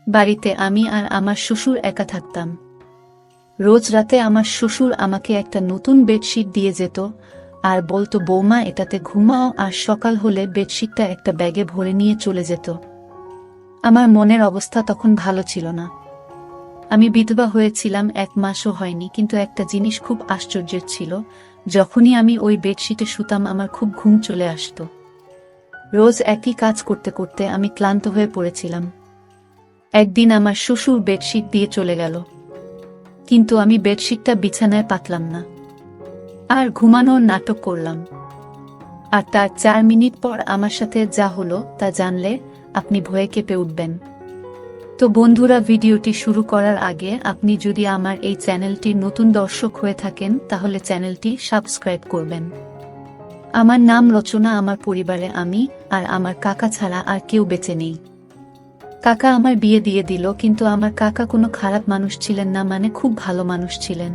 বাড়িতে আমি আর আমার শ্বশুর একা থাকতাম। রোজ রাতে আমার শ্বশুর আমাকে একটা নতুন বেডশিট দিয়ে যেত আর বলতো, বৌমা এটাতে ঘুমাও, আর সকাল হলে বেডশিটটা একটা ব্যাগে ভরে নিয়ে চলে যেত। আমার মনের অবস্থা তখন ভালো ছিল না। আমি বিধবা হয়েছিলাম, 1 মাসও হয়নি, কিন্তু একটা জিনিস খুব আশ্চর্যের ছিল, যখনই আমি ওই বেডশিটে শুতাম আমার খুব ঘুম চলে আসতো। রোজ একই কাজ করতে করতে আমি ক্লান্ত হয়ে পড়েছিলাম। একদিন আমার শ্বশুর বেডশিট দিয়ে চলে গেল, কিন্তু আমি বেডশিটটা বিছানায় পাতলাম না, আর ঘুমানোর নাটক করলাম। আর তার 4 মিনিট পর আমার সাথে যা হলো তা জানলে আপনি ভয়ে কেঁপে উঠবেন। তো বন্ধুরা, ভিডিওটি শুরু করার আগে আপনি যদি আমার এই চ্যানেলটির নতুন দর্শক হয়ে থাকেন তাহলে চ্যানেলটি সাবস্ক্রাইব করবেন। আমার নাম রচনা। আমার পরিবারে আমি আর আমার কাকা ছাড়া আর কেউ বেঁচে নেই। কাকা আমার বিয়ে দিয়ে দিল, কিন্তু আমার কাকা কোনো খারাপ মানুষ ছিলেন না, মানে খুব ভালো মানুষ ছিলেন।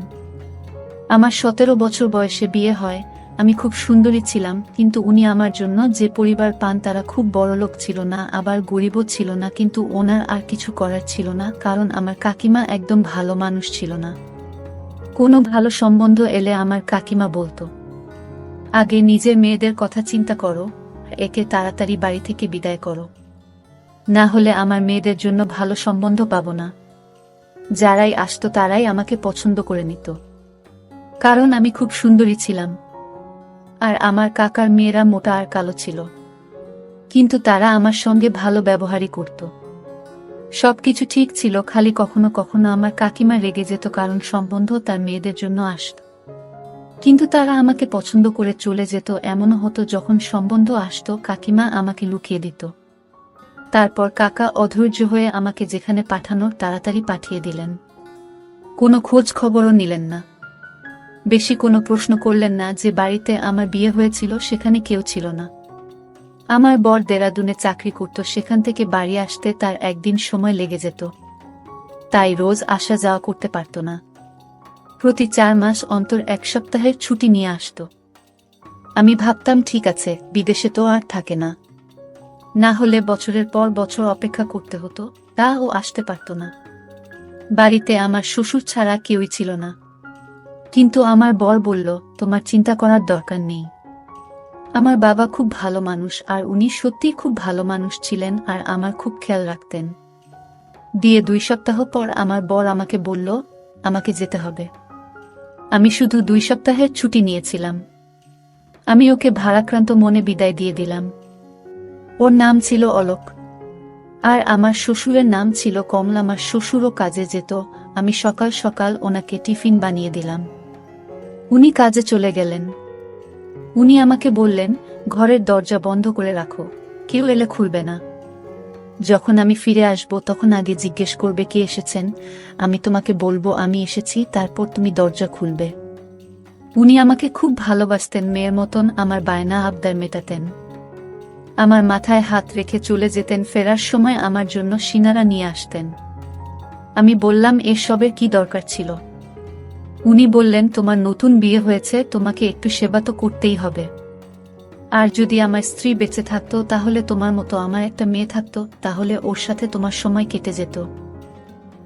আমার 17 বছর বয়সে বিয়ে হয়। আমি খুব সুন্দরী ছিলাম, কিন্তু উনি আমার জন্য যে পরিবার পান তারা খুব বড়লোক ছিল না, আবার গরিবও ছিল না, কিন্তু ওনার আর কিছু করার ছিল না, কারণ আমার কাকিমা একদম ভালো মানুষ ছিল না। কোনো ভালো সম্বন্ধ এলে আমার কাকিমা বলতো, আগে নিজের মেয়েদের কথা চিন্তা করো, একে তাড়াতাড়ি বাড়ি থেকে বিদায় করো, না হলে আমার মেয়েদের জন্য ভালো সম্বন্ধ পাবো না। যারাই আসতো তারাই আমাকে পছন্দ করে নিত, কারণ আমি খুব সুন্দরী ছিলাম। আর আমার কাকার মেয়েরা মোটা আর কালো ছিল, কিন্তু তারা আমার সঙ্গে ভালো ব্যবহারই করত। সবকিছু ঠিক ছিল, খালি কখনো কখনো আমার কাকিমা রেগে যেত, কারণ সম্বন্ধ তার মেয়েদের জন্য আসত, কিন্তু তারা আমাকে পছন্দ করে চলে যেত। এমনও হতো যখন সম্বন্ধ আসতো কাকিমা আমাকে লুকিয়ে দিত। তারপর কাকা অধৈর্য হয়ে আমাকে যেখানে পাঠানোর তাড়াতাড়ি পাঠিয়ে দিলেন। কোনো খোঁজ খবরও নিলেন না, বেশি কোনো প্রশ্ন করলেন না। যে বাড়িতে আমার বিয়ে হয়েছিল সেখানে কেউ ছিল না। আমার বর দেরাদুনে চাকরি করত, সেখান থেকে বাড়ি আসতে তার একদিন সময় লেগে যেত, তাই রোজ আসা যাওয়া করতে পারত না। প্রতি 4 মাস অন্তর 1 সপ্তাহের ছুটি নিয়ে আসত। আমি ভাবতাম, ঠিক আছে, বিদেশে তো আর থাকে না, না হলে বছরের পর বছর অপেক্ষা করতে হতো, তা ও আসতে পারত না। বাড়িতে আমার শ্বশুর ছাড়া কেউই ছিল না, কিন্তু আমার বর বলল, তোমার চিন্তা করার দরকার নেই। আমার বাবা খুব ভালো মানুষ, আর উনি সত্যিই খুব ভালো মানুষ ছিলেন, আর আমার খুব খেয়াল রাখতেন। দিয়ে 2 সপ্তাহ পর আমার বর আমাকে বলল, আমাকে যেতে হবে। আমি শুধু 2 সপ্তাহের ছুটি নিয়েছিলাম। আমি ওকে ভারাক্রান্ত মনে বিদায় দিয়ে দিলাম। ওর নাম ছিল অলোক, আর আমার শ্বশুরের নাম ছিল কমল। আমার শ্বশুরও কাজে যেত, আমি সকাল সকাল ওনাকে টিফিন বানিয়ে দিলাম। উনি কাজে চলে গেলেন। উনি আমাকে বললেন, ঘরের দরজা বন্ধ করে রাখো, কেউ এলে খুলবে না। যখন আমি ফিরে আসব তখন আগে জিজ্ঞেস করবে কে এসেছেন, আমি তোমাকে বলবো আমি এসেছি, তারপর তুমি দরজা খুলবে। উনি আমাকে খুব ভালোবাসতেন, মেয়ের মতন আমার বায়না আবদার মেটাতেন। আমার মাথায় হাত রেখে চলে যেতেন, ফেরার সময় আমার জন্য সিনারা নিয়ে আসতেন। আমি বললাম, এসবের কি দরকার ছিল? উনি বললেন, তোমার নতুন বিয়ে হয়েছে, তোমাকে একটু সেবা তো করতেই হবে। আর যদি আমার স্ত্রী বেঁচে থাকতো তাহলে তোমার মতো আমার একটা মেয়ে থাকতো, তাহলে ওর সাথে তোমার সময় কেটে যেত,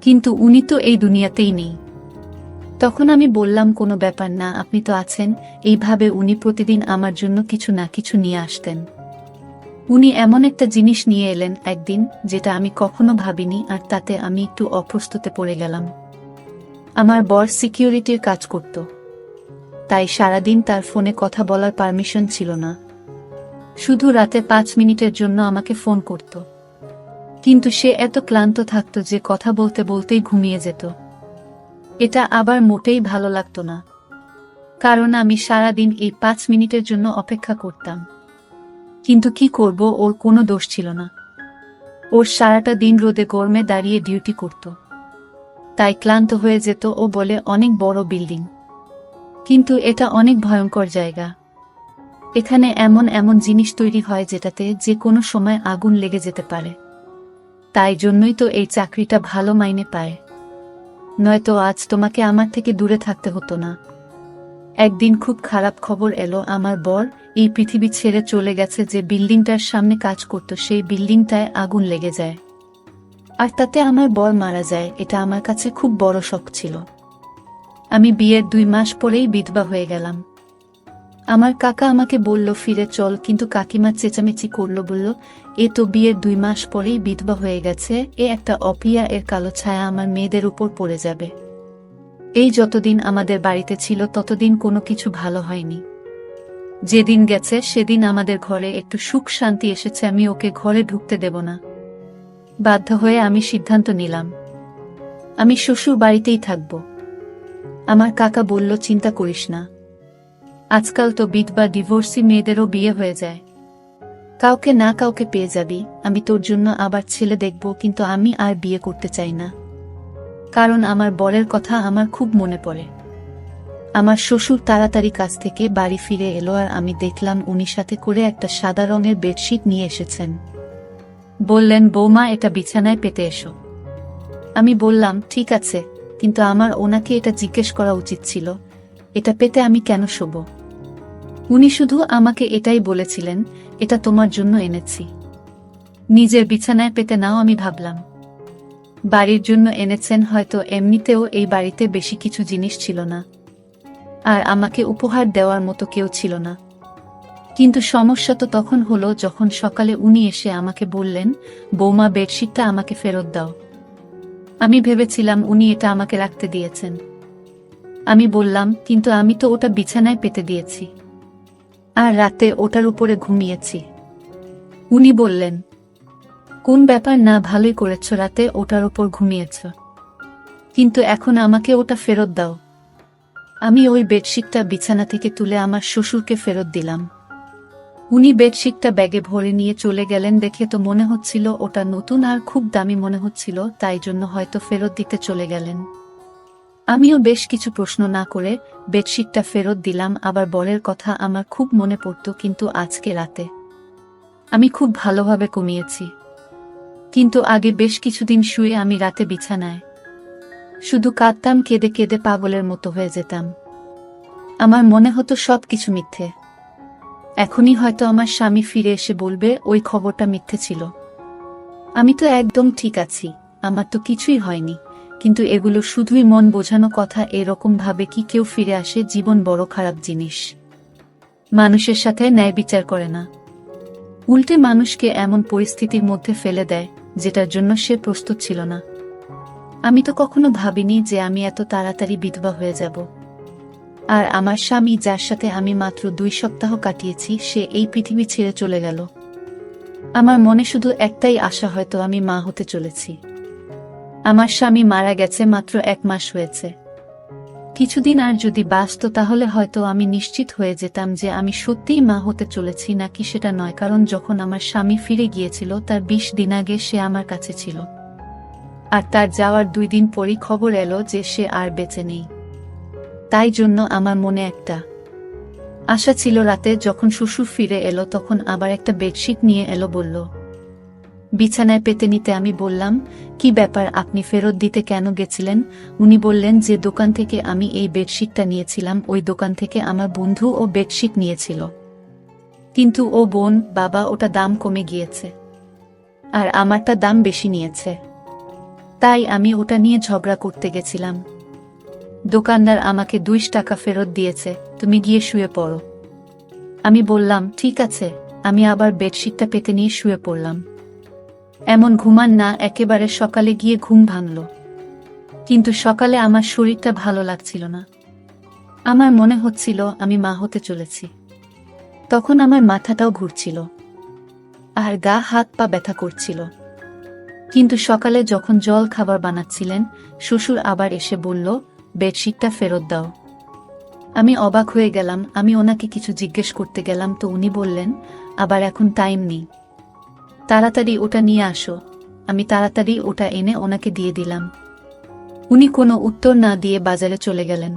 কিন্তু উনি তো এই দুনিয়াতেই নেই। তখন আমি বললাম, কোনো ব্যাপার না, আপনি তো আছেন। এইভাবে উনি প্রতিদিন আমার জন্য কিছু না কিছু নিয়ে আসতেন। উনি এমন একটা জিনিস নিয়ে এলেন একদিন যেটা আমি কখনো ভাবিনি, আর তাতে আমি একটু অপ্রস্তুতে পড়ে গেলাম। আমার বর সিকিউরিটির কাজ করত, তাই সারাদিন তার ফোনে কথা বলার পারমিশন ছিল না। শুধু রাতে 5 মিনিটের জন্য আমাকে ফোন করত, কিন্তু সে এত ক্লান্ত থাকত যে কথা বলতে বলতেই ঘুমিয়ে যেত। এটা আবার মোটেই ভালো লাগতো না, কারণ আমি সারাদিন এই 5 মিনিটের জন্য অপেক্ষা করতাম। কিন্তু কি করব, ওর কোনো দোষ ছিল না। ওর সারাটা দিন রোদে গরমে দাঁড়িয়ে ডিউটি করত, তাই ক্লান্ত হয়ে যেত। ও বলে, অনেক বড় বিল্ডিং, কিন্তু এটা অনেক ভয়ঙ্কর জায়গা। এখানে এমন এমন জিনিস তৈরি হয় যেটাতে যে কোনো সময় আগুন লেগে যেতে পারে। তাই জন্যই তো এই চাকরিটা ভালো মাইনে পায়, নয়তো আজ তোমাকে আমার থেকে দূরে থাকতে হতো না। একদিন খুব খারাপ খবর এলো, আমার বর এই পৃথিবী ছেড়ে চলে গেছে। যে বিল্ডিংটার সামনে কাজ করত সেই বিল্ডিংটায় আগুন লেগে যায়। আর তাতে আমার বর মারা যায়, এটা আমার কাছে খুব বড় শক ছিল। আমি বিয়ের 2 মাস পরেই বিধবা হয়ে গেলাম। আমার কাকা আমাকে বলল ফিরে চল, কিন্তু কাকিমা চেঁচামেচি করল, বলল এ তো বিয়ের 2 মাস পরেই বিধবা হয়ে গেছে, এ একটা অপিয়া, এর কালো ছায়া আমার মেয়েদের উপর পড়ে যাবে। এই যতদিন আমাদের বাড়িতে ছিল ততদিন কোনো কিছু ভালো হয়নি। যেদিন গেছে সেদিন আমাদের ঘরে একটু সুখ শান্তি এসেছে, আমি ওকে ঘরে ঢুকতে দেব না। বাধ্য হয়ে আমি সিদ্ধান্ত নিলাম আমি শ্বশুর বাড়িতেই থাকব। আমার কাকা বলল চিন্তা করিস না, আজকাল তো বিধবা ডিভোর্সি মেয়েদেরও বিয়ে হয়ে যায়, কাউকে না কাউকে পেয়ে যাবি। আমি তোর জন্য আবার ছেলে দেখব, কিন্তু আমি আর বিয়ে করতে চাই না, কারণ আমার বরের কথা আমার খুব মনে পড়ে। আমার শ্বশুর তাড়াতাড়ি কাছ থেকে বাড়ি ফিরে এলো, আর আমি দেখলাম উনি সাথে করে একটা সাদা রঙের বেডশিট নিয়ে এসেছেন। বললেন বৌমা, এটা বিছানায় পেতে এসো। আমি বললাম ঠিক আছে, কিন্তু আমার ওনাকে এটা জিজ্ঞেস করা উচিত ছিল, এটা পেতে আমি কেন শোব। উনি শুধু আমাকে এটাই বলেছিলেন, এটা তোমার জন্য এনেছি, নিজের বিছানায় পেতে নাও। আমি ভাবলাম বাড়ির জন্য এনেছেন, হয়তো এমনিতেও এই বাড়িতে বেশি কিছু জিনিস ছিল না, আর আমাকে উপহার দেওয়ার মতো কেউ ছিল না। কিন্তু সমস্যা তো তখন হলো যখন সকালে উনি এসে আমাকে বললেন, বৌমা বেডশিটটা আমাকে ফেরত দাও। আমি ভেবেছিলাম উনি এটা আমাকে রাখতে দিয়েছেন। আমি বললাম কিন্তু আমি তো ওটা বিছানায় পেতে দিয়েছি, আর রাতে ওটার উপরে ঘুমিয়েছি। উনি বললেন কোন ব্যাপার না, ভালোই করেছ, রাতে ওটার উপর ঘুমিয়েছ, কিন্তু এখন আমাকে ওটা ফেরত দাও। আমি ওই বেডশিটটা বিছানা থেকে তুলে আমার শ্বশুরকে ফেরত দিলাম। উনি বেডশিটটা ব্যাগে ভরে নিয়ে চলে গেলেন। দেখে তো মনে হচ্ছিল ওটা নতুন আর খুব দামি মনে হচ্ছিল, তাই জন্য হয়তো ফেরত দিতে চলে গেলেন। আমিও বেশ কিছু প্রশ্ন না করে বেডশিটটা ফেরত দিলাম। আবার বরের কথা আমার খুব মনে পড়ত, কিন্তু আজকে রাতে আমি খুব ভালোভাবে ঘুমিয়েছি। কিন্তু আগে বেশ কিছুদিন শুয়ে আমি রাতে বিছানায় শুধু কাঁদতাম, কেঁদে কেঁদে পাগলের মতো হয়ে যেতাম। আমার মনে হতো সব কিছু মিথ্যে। এখনই হয়তো আমার স্বামী ফিরে এসে বলবে ওই খবরটা মিথ্যে ছিল। আমি তো একদম ঠিক আছি, আমার তো কিছুই হয়নি, কিন্তু এগুলো শুধুই মন বোঝানো কথা। এরকম ভাবে কি কেউ ফিরে আসে? জীবন বড় খারাপ জিনিস, মানুষের সাথে ন্যায় বিচার করে না, উল্টে মানুষকে এমন পরিস্থিতির মধ্যে ফেলে দেয় যেটার জন্য সে প্রস্তুত ছিল না। আমি তো কখনো ভাবিনি যে আমি এত তাড়াতাড়ি বিধবা হয়ে যাব। আর আমার স্বামী, যার সাথে আমি মাত্র 2 সপ্তাহ কাটিয়েছি, সে এই পৃথিবী ছেড়ে চলে গেল। আমার মনে শুধু একটাই আশা, হয়তো আমি মা হতে চলেছি। আমার স্বামী মারা গেছে মাত্র 1 মাস হয়েছে। কিছুদিন আর যদি বাঁচত তাহলে হয়তো আমি নিশ্চিত হয়ে যেতাম যে আমি সত্যিই মা হতে চলেছি নাকি সেটা নয়। কারণ যখন আমার স্বামী ফিরে গিয়েছিল তার 20 দিন আগে সে আমার কাছে ছিল, আর তার যাওয়ার 2 দিন পরই খবর এলো যে সে আর বেঁচে নেই। তাই জন্য আমার মনে একটা আশা ছিল। রাতে যখন শ্বশুর ফিরে এলো তখন আবার একটা বেডশিট নিয়ে এলো, বলল বিছানায় পেতে নিতে। আমি বললাম কি ব্যাপার, আপনি ফেরত দিতে কেন গেছিলেন? উনি বললেন যে দোকান থেকে আমি এই বেডশিটটা নিয়েছিলাম, ওই দোকান থেকে আমার বন্ধু ও বেডশিট নিয়েছিল, কিন্তু ও বোন বাবা ওটা দাম কমে গিয়েছে, আর আমারটা দাম বেশি নিয়েছে, তাই আমি ওটা নিয়ে ঝগড়া করতে গেছিলাম। দোকানদার আমাকে 2 টাকা ফেরত দিয়েছে, তুমি গিয়ে শুয়ে পড়ো। আমি বললাম ঠিক আছে। আমি আবার বেডশিটটা পেতে নিয়ে শুয়ে পড়লাম। এমন ঘুমান না, একেবারে সকালে গিয়ে ঘুম ভাঙল, কিন্তু সকালে আমার শরীরটা ভালো লাগছিল না। আমার মনে হচ্ছিল আমি মা হতে চলেছি। তখন আমার মাথাটাও ঘুরছিল, আর গা হাত পা ব্যথা করছিল। কিন্তু সকালে যখন জল খাবার বানাচ্ছিলেন, শ্বশুর আবার এসে বলল বেডশিটটা ফেরত দাও। আমি অবাক হয়ে গেলাম। আমি ওনাকে কিছু জিজ্ঞেস করতে গেলাম তো উনি বললেন আবার এখন টাইম নেই, তাড়াতাড়ি ওটা নিয়ে আসো। আমি তাড়াতাড়ি ওটা এনে ওনাকে দিয়ে দিলাম। উনি কোনো উত্তর না দিয়ে বাজারে চলে গেলেন,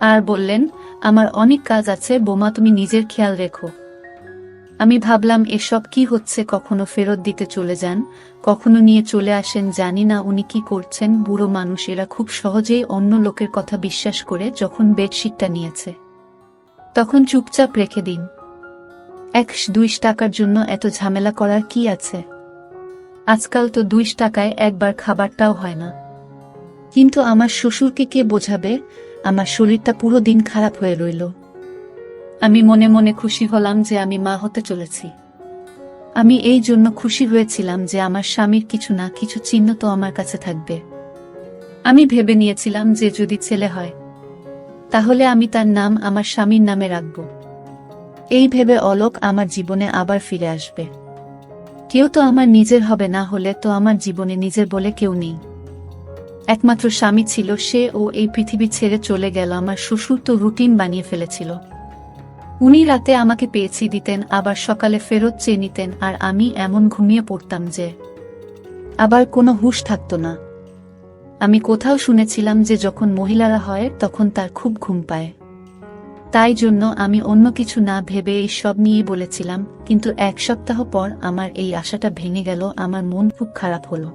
আর বললেন আমার অনেক কাজ আছে বোমা, তুমি নিজের খেয়াল রেখো। আমি ভাবলাম এসব কি হচ্ছে, কখনো ফেরত দিতে চলে যান, কখনো নিয়ে চলে আসেন, জানি না উনি কি করছেন। বুড়ো মানুষ, এরা খুব সহজেই অন্য লোকের কথা বিশ্বাস করে। যখন বেডশিটটা নিয়েছে তখন চুপচাপ রেখে দিন। 1-2 টাকার জন্য এত ঝামেলা করার কি আছে? আজকাল তো 2 টাকায় একবার খাবারটাও হয় না। কিন্তু আমার শ্বশুরকে কে বোঝাবে? আমার শরীরটা পুরো দিন খারাপ হয়ে রইল। আমি মনে মনে খুশি হলাম যে আমি মা হতে চলেছি। আমি এই জন্য খুশি হয়েছিলাম যে আমার স্বামীর কিছু না কিছু চিহ্ন তো আমার কাছে থাকবে। আমি ভেবে নিয়েছিলাম যে যদি ছেলে হয় তাহলে আমি তার নাম আমার স্বামীর নামে রাখব। এই ভেবে অলোক আমার জীবনে আবার ফিরে আসবে। কেউ তো আমার নিজের হবে, না হলে তো আমার জীবনে নিজের বলে কেউ নেই। একমাত্র স্বামী ছিল সে, ও এই পৃথিবী ছেড়ে চলে গেল। আমার শ্বশুর তো রুটিন বানিয়ে ফেলেছিল। উনি রাতে আমাকে পেয়েছি দিতেন, আবার সকালে ফেরত চেয়ে নিতেন, আর আমি এমন ঘুমিয়ে পড়তাম যে আবার কোনো হুঁশ থাকতো না। আমি কোথাও শুনেছিলাম যে যখন মহিলারা হয় তখন তার খুব ঘুম পায়। তাই জন্য আমি অন্য কিছু না ভেবে এই সব নিয়েই বলেছিলাম। কিন্তু 1 সপ্তাহ পর আমার এই আশাটা ভেঙে গেল। আমার মন খুব খারাপ হলো।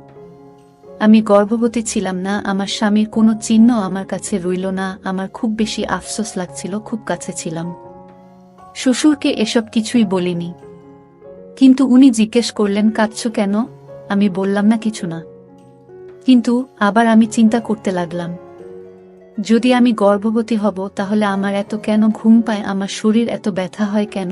আমি গর্ভবতী ছিলাম না, আমার স্বামীর কোনো চিহ্ন আমার কাছে রইল না। আমার খুব বেশি আফসোস লাগছিল, খুব কাছে ছিলাম। শ্বশুরকে এসব কিছুই বলিনি, কিন্তু উনি জিজ্ঞেস করলেন কাঁদছো কেন? আমি বললাম না কিছু না। কিন্তু আবার আমি চিন্তা করতে লাগলাম, যদি আমি গর্ভবতী হব তাহলে আমার এত কেন ঘুম পায়, আমার শরীর এত ব্যথা হয় কেন?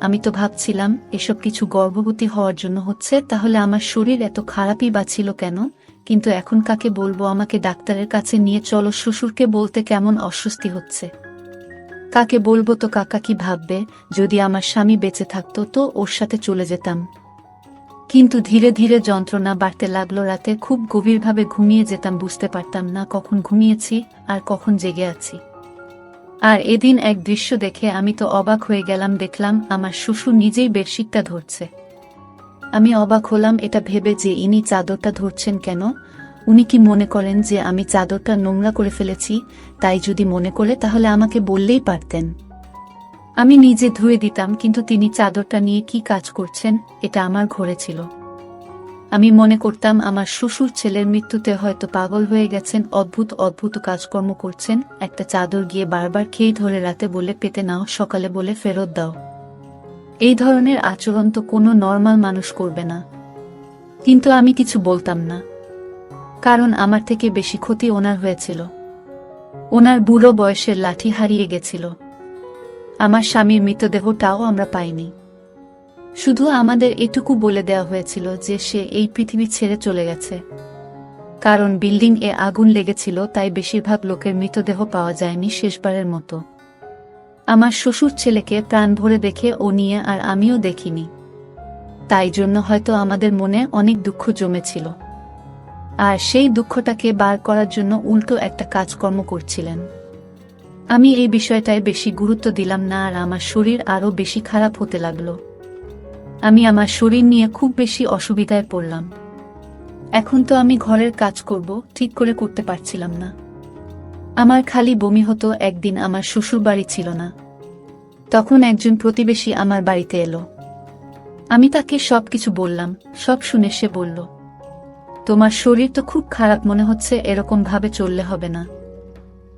আমি তো ভাবছিলাম এসব কিছু গর্ভবতী হওয়ার জন্য হচ্ছে, তাহলে আমার শরীর এত খারাপই বা ছিল কেন? কিন্তু এখন কাকে বলবো? আমাকে ডাক্তারের কাছে নিয়ে চলো। শ্বশুরকে বলতে কেমন অস্বস্তি হচ্ছে। কাকে বলবো? তো কাকা কি ভাববে? যদি আমার স্বামী বেঁচে থাকতো তো ওর সাথে চলে যেতাম। কিন্তু ধীরে ধীরে যন্ত্রণা বাড়তে লাগলো। রাতে খুব গভীরভাবে ঘুমিয়ে যেতাম, বুঝতে পারতাম না কখন ঘুমিয়েছি আর কখন জেগে আছি। আর এদিন এক দৃশ্য দেখে আমি তো অবাক হয়ে গেলাম। দেখলাম আমার শ্বশুর নিজেই বেডশিটটা ধরছে। আমি অবাক হলাম এটা ভেবে যে ইনি চাদরটা ধরছেন কেন? উনি কি মনে করেন যে আমি চাদরটা নোংরা করে ফেলেছি? তাই যদি মনে করে তাহলে আমাকে বললেই পারতেন, আমি নিজে ধুয়ে দিতাম। কিন্তু তিনি চাদরটা নিয়ে কি কাজ করছেন? এটা আমার ঘরে ছিল। আমি মনে করতাম আমার শ্বশুর ছেলের মৃত্যুতে হয়তো পাগল হয়ে গেছেন, অদ্ভুত অদ্ভুত কাজকর্ম করছেন। একটা চাদর গিয়ে বারবার খেয়ে ধরে রাতে বলে পেতে নাও, সকালে বলে ফেরত দাও। এই ধরনের আচরণ তো কোনো নর্মাল মানুষ করবে না। কিন্তু আমি কিছু বলতাম না, কারণ আমার থেকে বেশি ক্ষতি ওনার হয়েছিল। ওনার বুড়ো বয়সের লাঠি হারিয়ে গেছিল। আমার স্বামীর মৃতদেহটাও আমরা পাইনি। শুধু আমাদের এটুকু বলে দেওয়া হয়েছিল যে সে এই পৃথিবী ছেড়ে চলে গেছে। কারণ বিল্ডিং এ আগুন লেগেছিল, তাই বেশিরভাগ লোকের মৃতদেহ পাওয়া যায়নি শেষবারের মতো। আমার শ্বশুর ছেলেকে প্রাণ ভরে দেখে ও নিয়ে আর আমিও দেখিনি। তাই জন্য হয়তো আমাদের মনে অনেক দুঃখ জমেছিল, আর সেই দুঃখটাকে বার করার জন্য উল্টো একটা কাজকর্ম করছিলেন। আমি এই বিষয়টায় বেশি গুরুত্ব দিলাম না, আর আমার শরীর আরো বেশি খারাপ হতে লাগলো। আমি আমার শরীর নিয়ে খুব বেশি অসুবিধায় পড়লাম। এখন তো আমি ঘরের কাজ করব ঠিক করে করতে পারছিলাম না। আমার খালি বমি হতো। একদিন আমার শ্বশুর বাড়ি ছিল না, তখন একজন প্রতিবেশী আমার বাড়িতে এলো। আমি তাকে সবকিছু বললাম। সব শুনে সে বলল, তোমার শরীর তো খুব খারাপ মনে হচ্ছে, এরকম ভাবে চললে হবে না।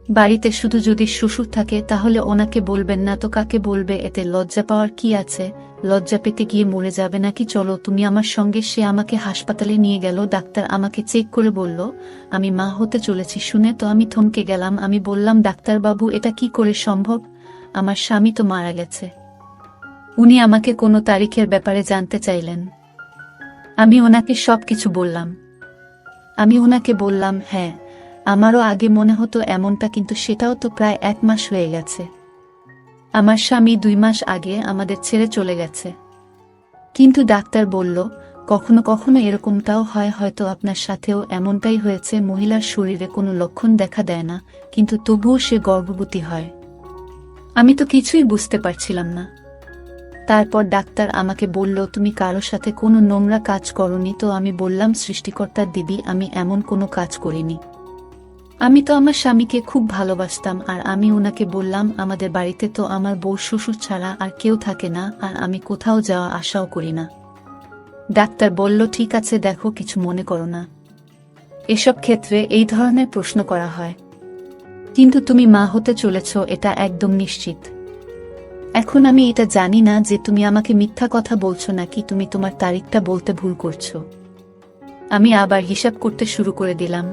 বাড়িতে শুধু যদি শ্বশুর থাকে তাহলে ওনাকে বলবেন না তো কাকে বলবে? এতে লজ্জা পাওয়ার কি আছে? লজ্জা পেতে গিয়ে মরে যাবে নাকি? চলো তুমি আমার সঙ্গে। সে আমাকে হাসপাতালে নিয়ে গেল। ডাক্তার আমাকে চেক করে বলল আমি মা হতে চলেছি। শুনে তো আমি থমকে গেলাম। আমি বললাম, ডাক্তারবাবু এটা কি করে সম্ভব? আমার স্বামী তো মারা গেছে। উনি আমাকে কোনো তারিখের ব্যাপারে জানতে চাইলেন। আমি ওনাকে সবকিছু বললাম। আমি ওনাকে বললাম, হ্যাঁ আমারও আগে মনে হতো এমনটা, কিন্তু সেটাও তো প্রায় 1 মাস হয়ে গেছে। আমার স্বামী 2 মাস আগে আমাদের ছেড়ে চলে গেছে। কিন্তু ডাক্তার বলল কখনো কখনো এরকমটাও হয়, হয়তো আপনার সাথেও এমনটাই হয়েছে। মহিলার শরীরে কোনো লক্ষণ দেখা দেয় না, কিন্তু তবুও সে গর্ভবতী হয়। আমি তো কিছুই বুঝতে পারছিলাম না। তারপর ডাক্তার আমাকে বলল, তুমি কারোর সাথে কোনো নোংরা কাজ করনি তো? আমি বললাম, সৃষ্টিকর্তার দিদি আমি এমন কোনো কাজ করিনি। আমি তো আমার স্বামীকে খুব ভালোবাসতাম। আর আমি ওনাকে বললাম, আমাদের বাড়িতে তো আমার বউ শ্বশুর ছাড়া আর কেউ থাকে না, আর আমি কোথাও যাওয়া আশাও করি না। ডাক্তার বলল, ঠিক আছে দেখো, কিছু মনে করো না। এসব ক্ষেত্রে এই ধরনের প্রশ্ন করা হয়। কিন্তু তুমি মা হতে চলেছ এটা একদম নিশ্চিত। এখন আমি এটা জানি না যে তুমি আমাকে মিথ্যা কথা বলছো নাকি তুমি তোমার তারিখটা বলতে ভুল করছো। আমি আবার হিসাব করতে শুরু করে দিলাম।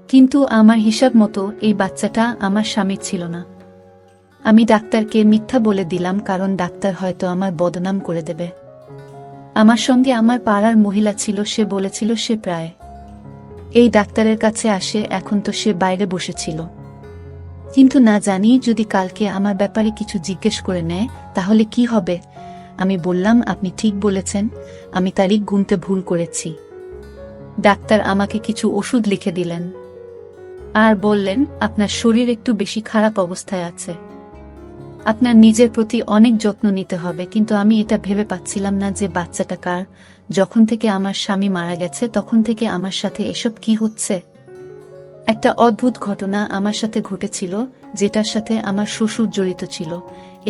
কিন্তু আমার হিসাব মতো এই বাচ্চাটা আমার স্বামীর ছিল না। আমি ডাক্তারকে মিথ্যা বলে দিলাম, কারণ ডাক্তার হয়তো আমার বদনাম করে দেবে। আমার সঙ্গে আমার পাড়ার মহিলা ছিল, সে বলেছিল সে প্রায় এই ডাক্তারের কাছে আসে, এখন তো সে বাইরে বসেছিল। কিন্তু না জানি যদি কালকে আমার ব্যাপারে কিছু জিজ্ঞেস করে নেয় তাহলে কি হবে। আমি বললাম, আপনি ঠিক বলেছেন, আমি তারিখ গুনতে ভুল করেছি। ডাক্তার আমাকে কিছু ওষুধ লিখে দিলেন আর বললেন, আপনার শরীর একটু বেশি খারাপ অবস্থায় আছে, আপনার নিজের প্রতি অনেক যত্ন নিতে হবে। কিন্তু আমি এটা ভেবে পাচ্ছিলাম না যে বাচ্চাটা কার। যখন থেকে আমার স্বামী মারা গেছে তখন থেকে আমার সাথে এসব কি হচ্ছে। একটা অদ্ভুত ঘটনা আমার সাথে ঘটেছিল, যেটার সাথে আমার শ্বশুর জড়িত ছিল।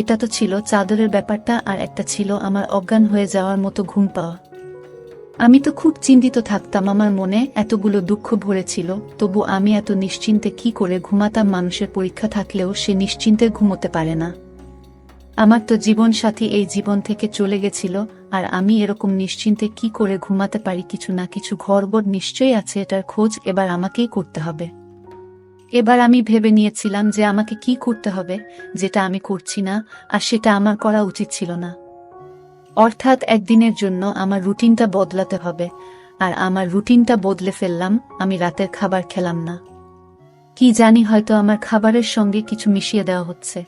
এটা তো ছিল চাদরের ব্যাপারটা, আর একটা ছিল আমার অজ্ঞান হয়ে যাওয়ার মতো ঘুম পাওয়া। আমি তো খুব চিন্তিত থাকতাম, আমার মনে এতগুলো দুঃখ ভরেছিল, তবু আমি এত নিশ্চিন্তে কি করে ঘুমাতাম। মানুষের পরীক্ষা থাকলেও সে নিশ্চিন্তে ঘুমোতে পারে না। আমার তো জীবন সাথী এই জীবন থেকে চলে গেছিল, আর আমি এরকম নিশ্চিন্তে কি করে ঘুমাতে পারি। কিছু না কিছু গড়বড় নিশ্চয়ই আছে, এটার খোঁজ এবার আমাকেই করতে হবে। এবার আমি ভেবে নিয়েছিলাম যে আমাকে কি করতে হবে, যেটা আমি করছি না, আর সেটা আমার করা উচিত ছিল না। অর্থাৎ একদিনের জন্য আমার রুটিনটা বদলাতে হবে। আর আমার রুটিনটা বদলে ফেললাম, আমি রাতের খাবার খেলাম না। কি জানি, হয়তো আমার খাবারের সঙ্গে কিছু মিশিয়ে দেওয়া হচ্ছে।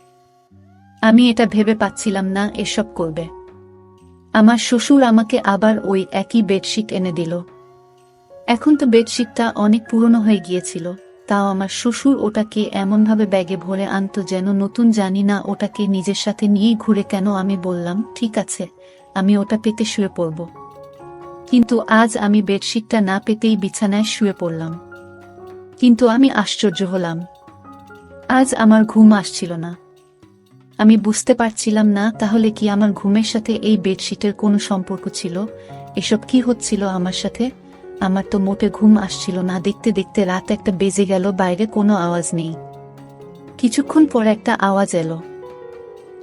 আমি এটা ভেবে পাচ্ছিলাম না এসব করবে। আমার শ্বশুর আমাকে আবার ওই একই বেডশিট এনে দিল। এখন তো বেডশিটটা অনেক পুরনো হয়ে গিয়েছিল, তাও আমার শ্বশুর ওটাকে এমনভাবে ব্যাগে ভরে আনতো যেন নতুন। জানি না ওটাকে নিজের সাথে নিয়েই ঘুরে কেন। আমি বললাম, ঠিক আছে, আমি ওটা পেতে শুয়ে পড়ব। কিন্তু আজ আমি বেডশিটটা না পেতেই বিছানায় শুয়ে পড়লাম। কিন্তু আমি আশ্চর্য হলাম, আজ আমার ঘুম আসছিল না। আমি বুঝতে পারছিলাম না তাহলে কি আমার ঘুমের সাথে এই বেডশিটের কোনো সম্পর্ক ছিল। এসব কি হচ্ছিল আমার সাথে? আমার তো মোটে ঘুম আসছিল না। দেখতে দেখতে রাত একটা বেজে গেল, বাইরে কোনো আওয়াজ নেই। কিছুক্ষণ পর একটা আওয়াজ এলো।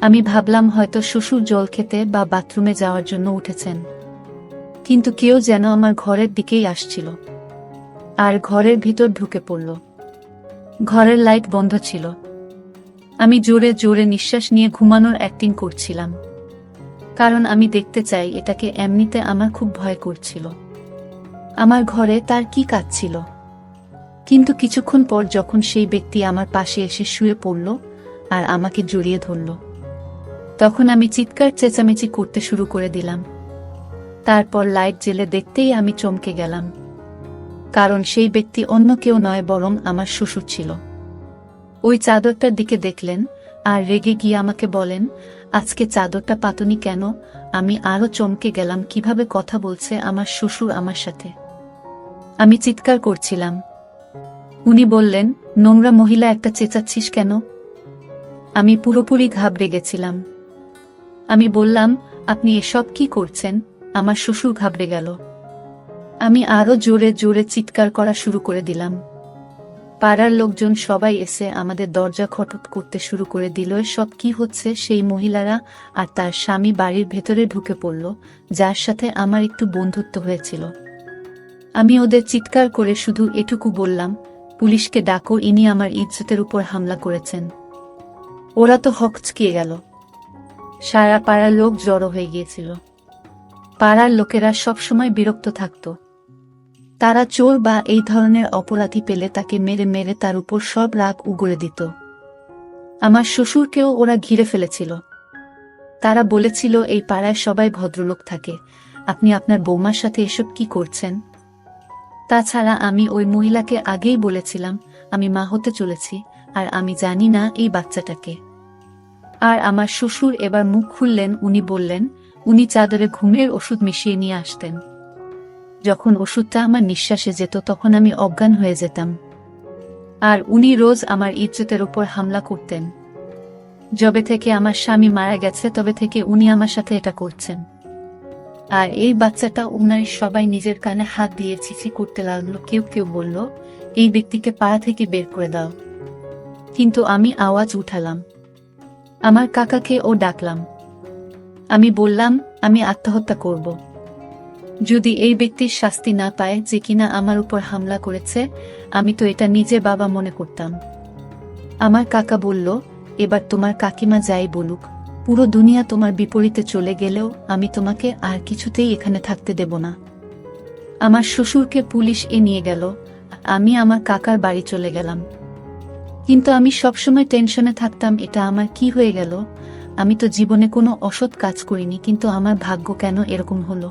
আমি ভাবলাম হয়তো শ্বশুর জল খেতে বা বাথরুমে যাওয়ার জন্য উঠেছেন। কিন্তু কেউ যেন আমার ঘরের দিকেই আসছিল, আর ঘরের ভিতর ঢুকে পড়ল। ঘরের লাইট বন্ধ ছিল। আমি জোরে জোরে নিঃশ্বাস নিয়ে ঘুমানোর অ্যাক্টিং করছিলাম, কারণ আমি দেখতে চাই এটাকে। এমনিতে আমার খুব ভয় করছিল, আমার ঘরে তার কি কাজ ছিল। কিন্তু কিছুক্ষণ পর যখন সেই ব্যক্তি আমার পাশে এসে শুয়ে পড়ল আর আমাকে জড়িয়ে ধরল, তখন আমি চিৎকার চেঁচামেচি করতে শুরু করে দিলাম। তারপর লাইট জ্বেলে দেখতেই আমি চমকে গেলাম, কারণ সেই ব্যক্তি অন্য কেউ নয়, বরং আমার শ্বশুর ছিল। ওই চাদরটার দিকে দেখলেন আর রেগে গিয়ে আমাকে বলেন, আজকে চাদরটা পাতনি কেন? আমি আরো চমকে গেলাম, কিভাবে কথা বলছে আমার শ্বশুর আমার সাথে। আমি চিৎকার করছিলাম। উনি বললেন, নোংরা মহিলা একটা, চেঁচাচ্ছিস কেন? আমি পুরোপুরি ঘাবড়ে গেছিলাম। আমি বললাম, আপনি এসব কি করছেন? আমার শ্বশুর ঘাবড়ে গেল। আমি আরো জোরে জোরে চিৎকার করা শুরু করে দিলাম। পাড়ার লোকজন সবাই এসে আমাদের দরজা খটখট করতে শুরু করে দিল। সব কি হচ্ছে? সেই মহিলারা আর তার স্বামী বাড়ির ভেতরে ঢুকে পড়ল, যার সাথে আমার একটু বন্ধুত্ব হয়েছিল। আমি ওদের চিৎকার করে শুধু এটুকু বললাম, পুলিশকে ডাকো, ইনি আমার ইজ্জতের উপর হামলা করেছেন। ওরা তো হকচকিয়ে গেল। সারা পাড়ার লোক জড়ো হয়ে গিয়েছিল। পাড়ার লোকেরা সবসময় বিরক্ত থাকত। তারা চোর বা এই ধরনের অপরাধী পেলে তাকে মেরে মেরে তার উপর সব রাগ উগরে দিত। আমার শ্বশুরকেও ওরা ঘিরে ফেলেছিল। তারা বলেছিল, এই পাড়ায় সবাই ভদ্রলোক থাকে, আপনি আপনার বৌমার সাথে এসব কি করছেন? তাছাড়া আমি ওই মহিলাকে আগেই বলেছিলাম আমি মা হতে চলেছি, আর আমি জানি না এই বাচ্চাটাকে। আর আমার শ্বশুর এবার মুখ খুললেন। উনি বললেন, উনি চাদরে ঘুমের ওষুধ মিশিয়ে নিয়ে আসতেন। যখন ওষুধটা আমার নিঃশ্বাসে যেত তখন আমি অজ্ঞান হয়ে যেতাম। আর উনি রোজ আমার ইজ্জতের উপর হামলা করতেন। যবে থেকে আমার স্বামী মারা গেছে তবে থেকে উনি আমার সাথে এটা করছেন। আর এই বাচ্চাটা, উনার সবাই নিজের কানে হাত দিয়ে ছিছি করতে লাগলো। কেউ কেউ বলল, এই ব্যক্তিকে পাড়া থেকে বের করে দাও। কিন্তু আমি আওয়াজ উঠালাম, আমার কাকাকে ও ডাকলাম। আমি বললাম, আমি আত্মহত্যা করব। যদি এই ব্যক্তির শাস্তি না পায় যে কিনা আমার উপর হামলা করেছে, আমি তো এটা নিজে বাবা মনে করতাম। আমার কাকা বলল, এবার তোমার কাকিমা যাই বলুক, পুরো দুনিয়া তোমার বিপরীতে চলে গেলেও আমি তোমাকে আর কিছুতেই এখানে থাকতে দেব না। আমার শ্বশুরকে পুলিশ নিয়ে গেল, আমি আমার কাকার বাড়ি চলে গেলাম। কিন্তু আমি সবসময় টেনশনে থাকতাম, এটা আমার কি হয়ে গেল? আমি তো জীবনে কোনো অসৎ কাজ করিনি, কিন্তু আমার ভাগ্য কেন এরকম হলো?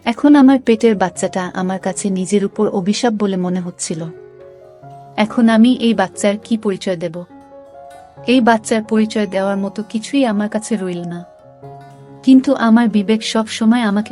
এখন আমার পেটের বাচ্চাটা আমার কাছে নিজের উপর অভিশাপ বলে মনে হচ্ছিল। এখন আমি এই বাচ্চার কি পরিচয় দেব? এই বাচ্চার পরিচয় দেওয়ার মতো কিছুই আমার কাছে রইল না। কিন্তু আমার বিবেক সব সময় আমাকে